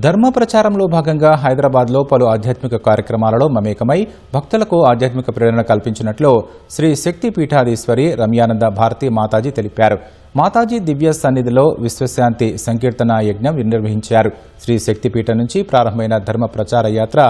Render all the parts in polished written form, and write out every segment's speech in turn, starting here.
ధర్మ ప్రచారంలో భాగంగా హైదరాబాద్లో పలు ఆధ్యాత్మిక కార్యక్రమాలలో మమేకమై భక్తులకు ఆధ్యాత్మిక ప్రేరణ కల్పించినట్లు శ్రీ శక్తి పీఠాధీశ్వరి రమ్యానంద భారతి మాతాజీ తెలిపారు. మాతాజీ దివ్య సన్నిధిలో విశ్వశాంతి సంకీర్తన యజ్ఞం నిర్వహించారు. శ్రీ శక్తిపీఠం నుంచి ప్రారంభమైన ధర్మ ప్రచార యాత్ర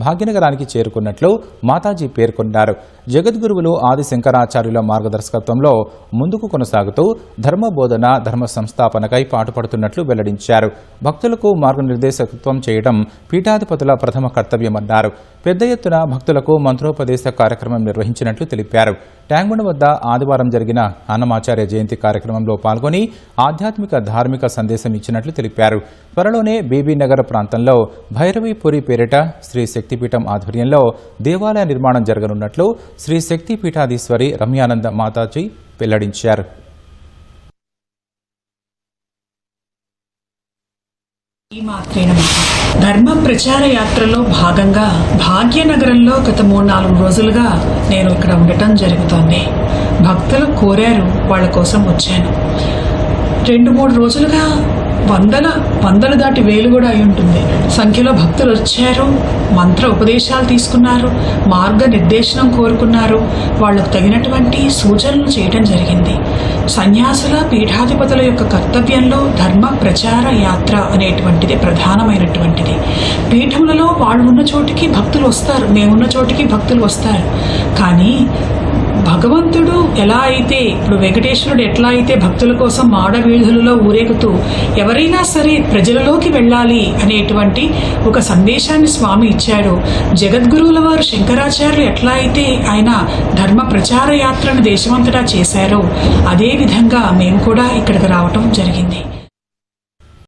భాగ్యనగరానికి చేరుకున్నట్లు మాతాజీ పేర్కొన్నారు. జగద్గురువులు ఆది శంకరాచార్యుల మార్గదర్శకత్వంలో ముందుకు కొనసాగుతూ ధర్మ బోధన, ధర్మ సంస్థాపనకై పాటుపడుతున్నట్లు వెల్లడించారు. భక్తులకు మార్గనిర్దేశకత్వం చేయడం పీఠాధిపతుల ప్రథమ కర్తవ్యమన్నారు. పెద్ద ఎత్తున భక్తులకు మంత్రోపదేశ కార్యక్రమం నిర్వహించినట్లు తెలిపారు. ట్యాంగ్బండ్ వద్ద ఆదివారం జరిగిన అన్నమాచార్య జయంతి కార్యక్రమంలో పాల్గొని ఆధ్యాత్మిక ధార్మిక సందేశం ఇచ్చినట్లు తెలిపారు. త్వరలోనే బీబీనగర్ ప్రాంతంలో భైరవీపురి పేరిట శ్రీ శక్తిపీఠం ఆధ్వర్యంలో దేవాలయ నిర్మాణం జరగనున్నట్లు శ్రీ శక్తిపీఠాధీశ్వరి రమ్యానంద మాతాజీ వెల్లడించారు. ధర్మ ప్రచార యాత్రలో భాగంగా భాగ్యనగరంలో గత 3-4 రోజులుగా నేను ఇక్కడ ఉండటం జరుగుతోంది. భక్తులు కోరారు, వాళ్ళ కోసం వచ్చాను. 2-3 రోజులుగా వందలు దాటి వేలు కూడా అయి ఉంటుంది సంఖ్యలో భక్తులు వచ్చారు. మంత్ర ఉపదేశాలు తీసుకున్నారు, మార్గ నిర్దేశనం కోరుకున్నారు. వాళ్లకు తగినటువంటి సూచనలు చేయడం జరిగింది. సన్యాసుల పీఠాధిపతుల యొక్క కర్తవ్యంలో ధర్మ ప్రచార యాత్ర అనేటువంటిది ప్రధానమైనటువంటిది. పీఠములలో వాళ్ళు ఉన్న చోటికి భక్తులు వస్తారు, మేమున్న చోటికి భక్తులు వస్తారు. కానీ భగవంతుడు ఎలా అయితే, ఇప్పుడు వెంకటేశ్వరుడు ఎట్లా అయితే భక్తుల కోసం మాడ వీధులలో ఊరేగుతూ ఎవరైనా సరే ప్రజలలోకి వెళ్ళాలి అనేటువంటి ఒక సందేశాన్ని స్వామి ఇచ్చాడు. జగద్గురువుల వారు శంకరాచార్యులు ఎట్లా అయితే ఆయన ధర్మ ప్రచార యాత్రను దేశమంతటా చేశారో అదే విధంగా మేము కూడా ఇక్కడికి రావటం జరిగింది.